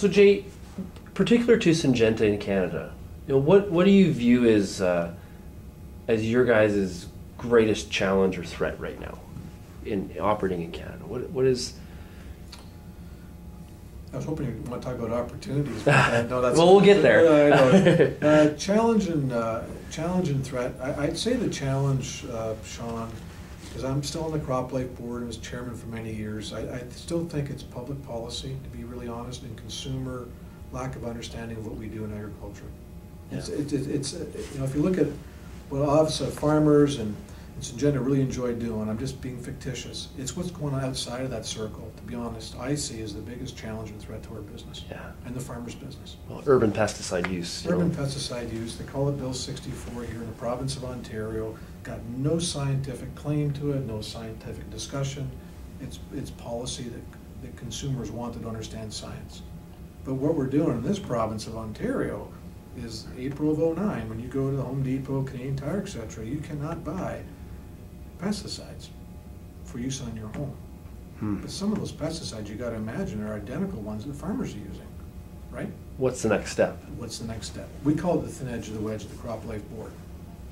So Jay, particular to Syngenta in Canada, what do you view as your guys' greatest challenge or threat right now in operating in Canada? What is? I was hoping you want to talk about opportunities. But, no, that's well, we'll get there. Challenge and threat. I'd say the challenge, Sean, because I'm still on the Crop Life Board and was chairman for many years. I still think it's public policy, to be really honest, and consumer lack of understanding of what we do in agriculture. Yeah. It's if you look at what Office of Farmers and Syngenta really enjoy doing, I'm just being fictitious. It's what's going on outside of that circle, to be honest, I see as the biggest challenge and threat to our business. Yeah. And the farmer's business. Well, urban pesticide use. Urban pesticide use, they call it Bill 64 here in the province of Ontario. Got no scientific claim to it, no scientific discussion. It's policy that consumers want to understand science. But what we're doing in this province of Ontario is April of '09, when you go to the Home Depot, Canadian Tire, etc., you cannot buy pesticides for use on your home. But some of those pesticides, you got to imagine, are identical ones that farmers are using, right? What's the next step? What's the next step? We call it the thin edge of the wedge of the Crop Life Board.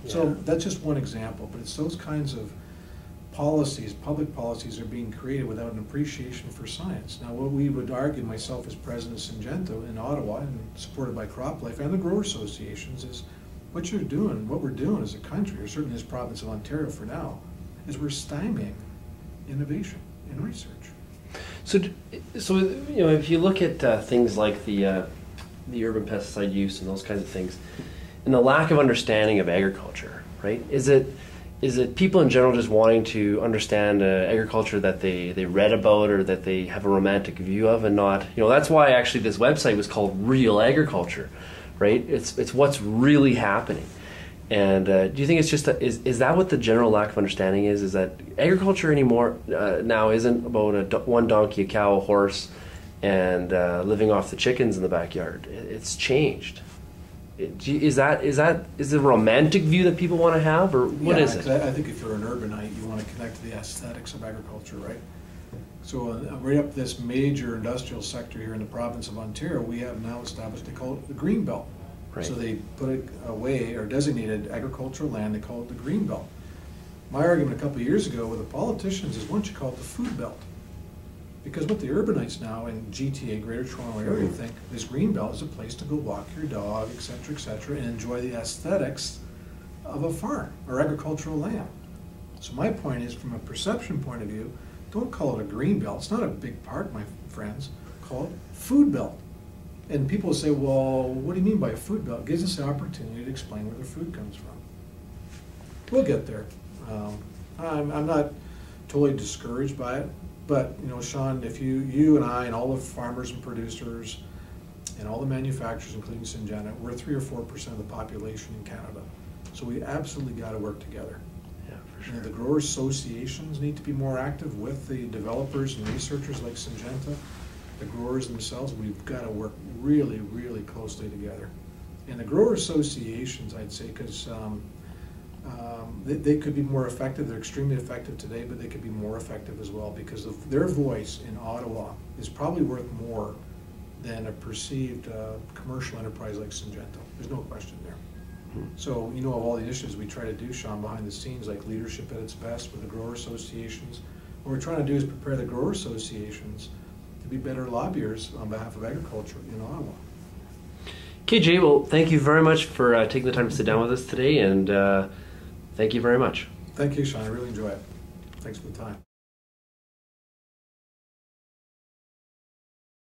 Yeah. So that's just one example, but it's those kinds of policies, public policies, are being created without an appreciation for science. Now, what we would argue, myself as president of Syngenta in Ottawa, and supported by Crop Life and the grower associations, is what you're doing, what we're doing as a country, or certainly this province of Ontario for now, is we're stymieing innovation in research. So if you look at things like the urban pesticide use and those kinds of things, and the lack of understanding of agriculture, right? Is it people in general just wanting to understand agriculture that they read about or that they have a romantic view of, and not, that's why actually this website was called RealAgriculture, right? It's what's really happening. And do you think it's just is that what the general lack of understanding is? Is that agriculture anymore now isn't about one donkey, a cow, a horse, and living off the chickens in the backyard? It's changed. Is the romantic view that people want to have, or what is it? I think if you're an urbanite, you want to connect to the aesthetics of agriculture, right? So right up this major industrial sector here in the province of Ontario, we have now established, they call it the Green Belt. Right. So they put it away, or designated agricultural land, they call it the Green Belt. My argument a couple of years ago with the politicians is, why don't you call it the Food Belt? Because what the urbanites now in GTA, Greater Toronto Area, think this Green Belt is a place to go walk your dog, etc., and enjoy the aesthetics of a farm or agricultural land. So my point is, from a perception point of view, don't call it a Green Belt. It's not a big park, my friends. Call it Food Belt. And people say, well, what do you mean by a food belt? It gives us the opportunity to explain where their food comes from. We'll get there. I'm not totally discouraged by it, but Sean, if you and I and all the farmers and producers and all the manufacturers, including Syngenta, we're 3 or 4% of the population in Canada. So we absolutely got to work together. Yeah, for sure. The grower associations need to be more active with the developers and researchers like Syngenta. The growers themselves, we've got to work really, really closely together. And the grower associations, I'd say, because they could be more effective. They're extremely effective today, but they could be more effective as well, because of their voice in Ottawa is probably worth more than a perceived commercial enterprise like Syngenta. There's no question there. So, of all the initiatives we try to do, Sean, behind the scenes, like leadership at its best with the grower associations, what we're trying to do is prepare the grower associations to be better lobbyers on behalf of agriculture in Ottawa. Okay, Jay, well, thank you very much for taking the time to sit down with us today, and thank you very much. Thank you, Sean. I really enjoy it. Thanks for the time.